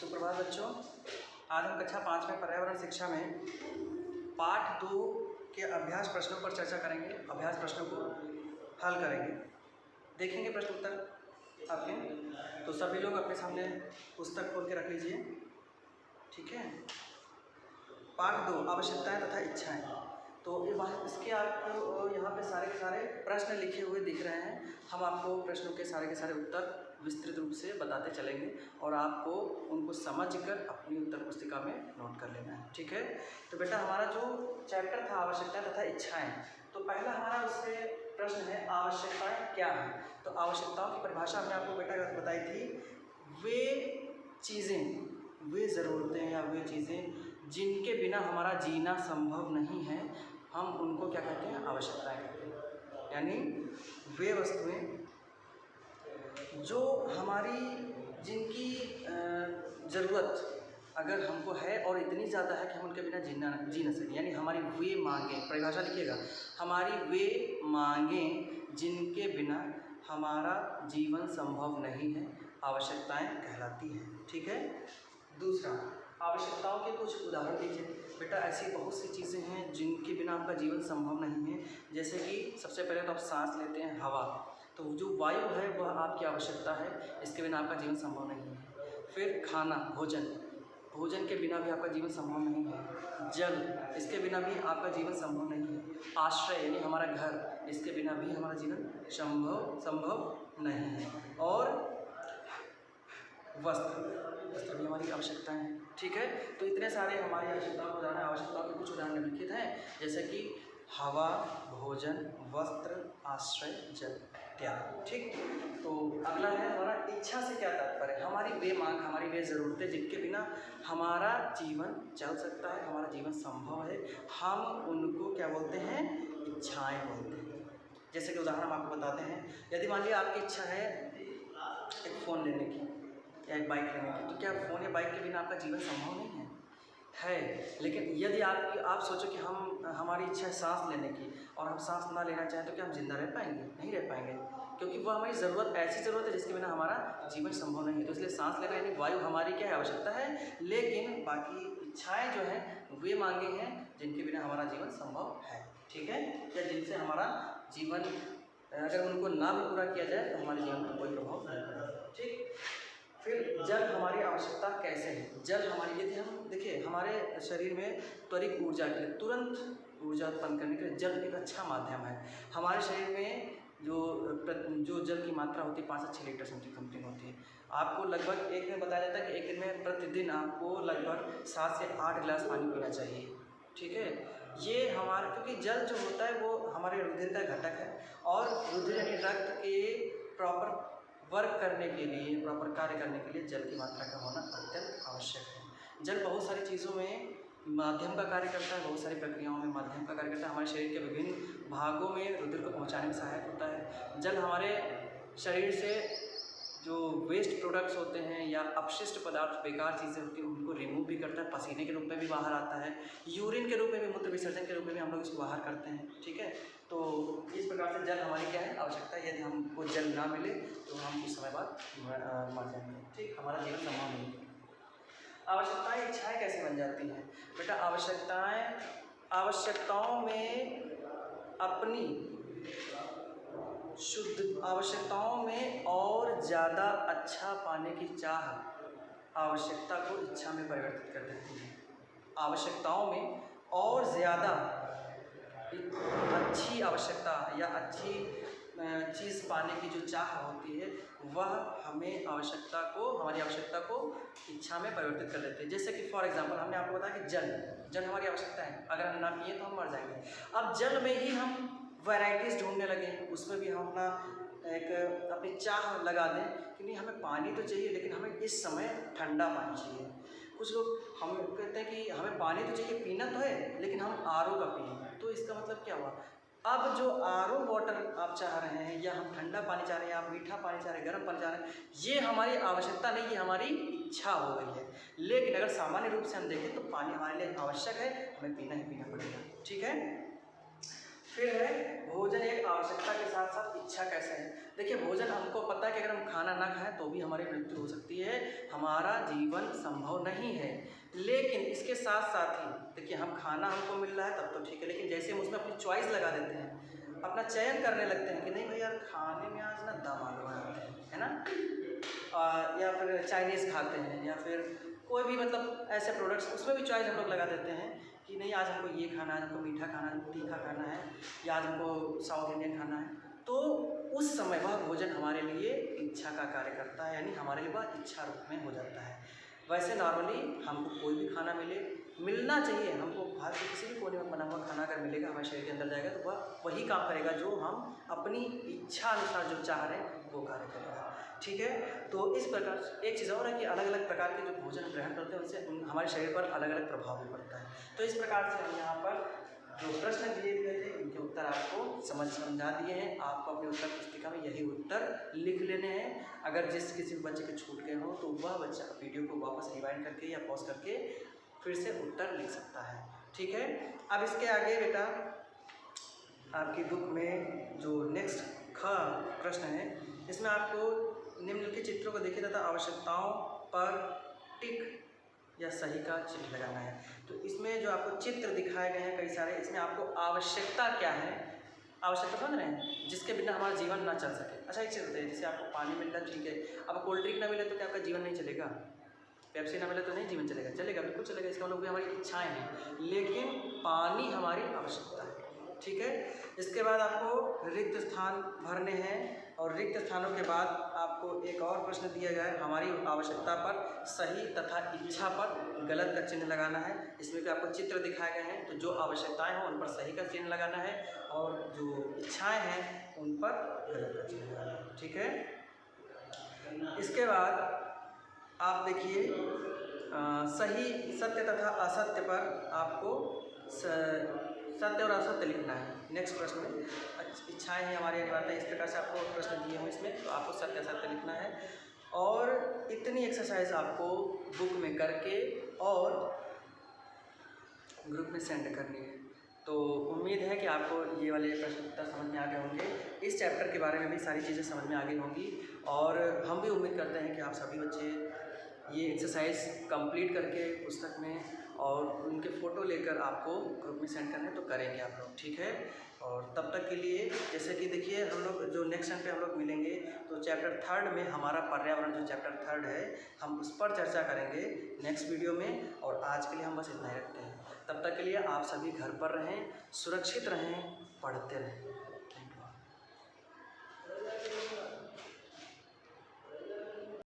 सुप्रभात बच्चों। आज हम कक्षा 5 में पर्यावरण शिक्षा में पाठ 2 के अभ्यास प्रश्नों पर चर्चा करेंगे। अभ्यास प्रश्नों को हल करेंगे, देखेंगे प्रश्न उत्तर आपके। तो सभी लोग अपने सामने पुस्तक खोल के रख लीजिए, ठीक है। पाठ 2 आवश्यकताएं तथा इच्छाएं। तो इसके आपको यहाँ पे सारे के सारे प्रश्न लिखे हुए दिख रहे हैं। हम आपको प्रश्नों के सारे उत्तर विस्तृत रूप से बताते चलेंगे और आपको उनको समझकर अपनी उत्तर पुस्तिका में नोट कर लेना है, ठीक है। तो बेटा हमारा जो चैप्टर था आवश्यकताएं तथा इच्छाएं, तो पहला हमारा उससे प्रश्न है आवश्यकताएं क्या है। तो आवश्यकताओं की परिभाषा हमने आपको बेटा बताई थी, वे चीज़ें, वे ज़रूरतें या वे चीज़ें जिनके बिना हमारा जीना संभव नहीं है, हम उनको क्या कहते हैं, आवश्यकताएं कहते हैं। यानी वे वस्तुएं जो हमारी, जिनकी ज़रूरत अगर हमको है और इतनी ज़्यादा है कि हम उनके बिना जी न सकें, यानी हमारी वे मांगें, परिभाषा लिखिएगा, हमारी वे मांगें जिनके बिना हमारा जीवन संभव नहीं है, आवश्यकताएं कहलाती हैं, ठीक है। दूसरा, आवश्यकताओं के कुछ उदाहरण दीजिए। बेटा ऐसी बहुत सी चीज़ें हैं जिनके बिना आपका जीवन संभव नहीं है, जैसे कि सबसे पहले तो आप सांस लेते हैं, हवा, तो जो वायु है वह आपकी आवश्यकता है, इसके बिना आपका जीवन संभव नहीं है। फिर खाना, भोजन, भोजन के बिना भी आपका जीवन संभव नहीं है। जल, इसके बिना भी आपका जीवन संभव नहीं है। आश्रय यानी हमारा घर, इसके बिना भी हमारा जीवन संभव नहीं है। और वस्त्र भी हमारी आवश्यकता है, ठीक है। तो इतने सारे हमारी आवश्यकताओं के उदाहरण, आवश्यकताओं के कुछ उदाहरण निम्नलिखित हैं, जैसे कि हवा, भोजन, वस्त्र, आश्रय, जल इत्यादि, ठीक। तो अगला है हमारा इच्छा से क्या तात्पर्य है, हमारी वे मांग, हमारी वे ज़रूरतें जिनके बिना हमारा जीवन चल सकता है, हमारा जीवन संभव है, हम उनको क्या बोलते हैं, इच्छाएं बोलते हैं। जैसे कि उदाहरण हम आपको बताते हैं, यदि मान लीजिए आपकी इच्छा है एक फ़ोन लेने की या एक बाइक लेने की, तो क्या फ़ोन या बाइक के बिना आपका जीवन संभव नहीं है। लेकिन यदि आप सोचो कि हमारी इच्छा है सांस लेने की और हम सांस ना लेना चाहें, तो क्या हम जिंदा रह पाएंगे, नहीं रह पाएंगे, क्योंकि वह हमारी ज़रूरत, ऐसी ज़रूरत है जिसके बिना हमारा जीवन संभव नहीं है। तो इसलिए सांस लेना यानी वायु हमारी क्या है, आवश्यकता है, लेकिन बाकी इच्छाएँ जो हैं वे मांगे हैं जिनके बिना हमारा जीवन संभव है, ठीक है, या जिनसे हमारा जीवन, अगर उनको ना भी पूरा किया जाए तो हमारे जीवन पर कोई प्रभाव नहीं पड़ेगा, ठीक। फिर जल हमारी आवश्यकता कैसे है। जल हमारी, यदि हम देखिए हमारे शरीर में त्वरित ऊर्जा के लिए, तुरंत ऊर्जा उत्पन्न करने के लिए जल एक अच्छा माध्यम है। हमारे शरीर में जो जल की मात्रा होती है 5 से 6 लीटर समथिंग होती है। आपको लगभग एक दिन बताया जाता है कि एक दिन में प्रतिदिन आपको लगभग 7 से 8 गिलास पानी पीना चाहिए, ठीक है। ये हमारा, क्योंकि जल जो होता है वो हमारे रुधिर का घटक है और रुधिर यानी रक्त के प्रॉपर वर्क करने के लिए, प्रॉपर कार्य करने के लिए जल की मात्रा का होना अत्यंत आवश्यक है। जल बहुत सारी चीज़ों में माध्यम का कार्य करता है, बहुत सारी प्रक्रियाओं में माध्यम का कार्य करता है, हमारे शरीर के विभिन्न भागों में रुधिर को पहुंचाने में सहायक होता है। जल हमारे शरीर से जो वेस्ट प्रोडक्ट्स होते हैं या अपशिष्ट पदार्थ, बेकार चीज़ें होती हैं, उनको रिमूव भी करता है, पसीने के रूप में भी बाहर आता है, यूरिन के रूप में भी, मूत्र विसर्जन के रूप में भी हम लोग इसको बाहर करते हैं, ठीक है। तो इस प्रकार से जल हमारी क्या है, आवश्यकता है। यदि हमको जल ना मिले तो हम कुछ समय बाद मर जाएंगे, ठीक, हमारा जीवन संभव नहीं है। आवश्यकताएं इच्छाएं कैसे बन जाती हैं। बेटा आवश्यकताओं में अपनी शुद्ध, आवश्यकताओं में और ज़्यादा अच्छा पाने की चाह आवश्यकता को इच्छा में परिवर्तित कर देती है। आवश्यकताओं में और ज़्यादा अच्छी आवश्यकता या अच्छी चीज़ पाने की जो चाह होती है, वह हमारी आवश्यकता को इच्छा में परिवर्तित कर देती है। जैसे कि फॉर एग्जांपल हमने आपको बताया कि जल हमारी आवश्यकता है, अगर हम ना पिए तो हम मर जाएंगे। अब जल में ही हम वैराइटीज़ ढूंढने लगे, उसमें भी हम अपनी चाह लगा दें कि नहीं, हमें पानी तो चाहिए लेकिन हमें इस समय ठंडा पानी चाहिए। कुछ लोग हम कहते हैं कि हमें पानी तो चाहिए, पीना तो है, लेकिन हम आरओ का पिए। तो इसका मतलब क्या हुआ, अब जो आरओ वाटर आप चाह रहे हैं, या हम ठंडा पानी चाह रहे हैं, आप मीठा पानी चाह रहे हैं, गर्म पानी चाह रहे हैं, ये हमारी आवश्यकता नहीं, ये हमारी इच्छा हो गई है। लेकिन अगर सामान्य रूप से हम देखें तो पानी हमारे लिए आवश्यक है, हमें पीना ही पीना पड़ेगा, ठीक है। फिर है भोजन एक आवश्यकता के साथ साथ इच्छा कैसे है। देखिए भोजन हमको पता है कि अगर हम खाना ना खाएं तो भी हमारी मृत्यु हो सकती है, हमारा जीवन संभव नहीं है। लेकिन इसके साथ साथ ही देखिए हम खाना हमको मिल रहा है तब तो ठीक है, लेकिन जैसे हम उसमें अपनी चॉइस लगा देते हैं, अपना चयन करने लगते हैं कि नहीं भाई यार खाने में आज ना दम आलू बनाते हैं, है ना, या फिर चाइनीज़ खाते हैं या फिर कोई भी मतलब ऐसे प्रोडक्ट्स, उसमें भी चॉइस हम लोग लगा देते हैं कि नहीं आज हमको ये खाना है, हमको मीठा खाना है, तीखा खाना है, या आज हमको साउथ इंडियन खाना है। तो उस समय वह भोजन हमारे लिए इच्छा का कार्य करता है, यानी हमारे लिए वह इच्छा रूप में हो जाता है। वैसे नॉर्मली हमको कोई भी खाना मिलना चाहिए, हमको भारत के किसी भी कोने में बना हुआ खाना अगर मिलेगा हमारे शरीर के अंदर जाएगा तो वह वही काम करेगा जो हम अपनी इच्छा अनुसार जो चाह रहे हैं वो कार्य करेगा। ठीक है, तो इस प्रकार एक चीज़ और है कि अलग अलग प्रकार के जो भोजन हम ग्रहण करते हैं उनसे हमारे शरीर पर अलग अलग प्रभाव भी पड़ता है। तो इस प्रकार से हम यहाँ पर जो प्रश्न दिए गए थे उनके उत्तर आपको समझा दिए हैं। आपको अपने उत्तर पुस्तिका में यही उत्तर लिख लेने हैं। अगर किसी बच्चे के छूट गए हो तो वह बच्चा वीडियो को वापस रिवाइंड करके या पॉज करके फिर से उत्तर लिख सकता है। ठीक है, अब इसके आगे बेटा आपकी बुक में जो नेक्स्ट प्रश्न है, इसमें आपको निम्नलिखित चित्रों को देखिए तथा आवश्यकताओं पर टिक या सही का चिन्ह लगाना है। तो इसमें जो आपको चित्र दिखाए गए हैं कई सारे, इसमें आपको आवश्यकता क्या है, आवश्यकता समझ रहे हैं, जिसके बिना हमारा जीवन ना चल सके। अच्छा एक चीज़ बताइए, जैसे आपको पानी मिल रहा है ठीक है, अब कोल्ड ड्रिंक ना मिले तो क्या आपका जीवन नहीं चलेगा? पेप्सी ना मिले तो नहीं जीवन चलेगा? चलेगा, बिल्कुल चलेगा। इसका मतलब भी हमारी इच्छाएँ हैं, लेकिन पानी हमारी आवश्यकता है। ठीक है, इसके बाद आपको रिक्त स्थान भरने हैं और रिक्त स्थानों के बाद आपको एक और प्रश्न दिया गया है, हमारी आवश्यकता पर सही तथा इच्छा पर गलत का चिन्ह लगाना है। इसमें भी आपको चित्र दिखाए गए हैं, तो जो आवश्यकताएं हैं उन पर सही का चिन्ह लगाना है और जो इच्छाएं हैं उन पर गलत का चिन्ह लगाना है। ठीक है, इसके बाद आप देखिए सही सत्य तथा असत्य पर आपको सत्य और असत्य लिखना है। नेक्स्ट प्रश्न में इच्छाएं हैं हमारी अनिवार्यता, इस प्रकार से आपको प्रश्न दिए हुए इसमें, तो आपको सत्य असत्य लिखना है। और इतनी एक्सरसाइज आपको बुक में करके और ग्रुप में सेंड करनी है। तो उम्मीद है कि आपको ये वाले प्रश्न उत्तर समझ में आ गए होंगे। इस चैप्टर के बारे में भी सारी चीज़ें समझ में आ गई होंगी और हम भी उम्मीद करते हैं कि आप सभी बच्चे ये एक्सरसाइज कंप्लीट करके पुस्तक में और उनके फ़ोटो लेकर आपको ग्रुप में सेंड करने तो करेंगे आप लोग। ठीक है, और तब तक के लिए जैसे कि देखिए हम लोग जो नेक्स्ट टाइम पे हम लोग मिलेंगे तो चैप्टर 3 में हमारा पर्यावरण जो चैप्टर 3 है हम उस पर चर्चा करेंगे नेक्स्ट वीडियो में। और आज के लिए हम बस इतना ही रखते हैं। तब तक के लिए आप सभी घर पर रहें, सुरक्षित रहें, पढ़ते रहें।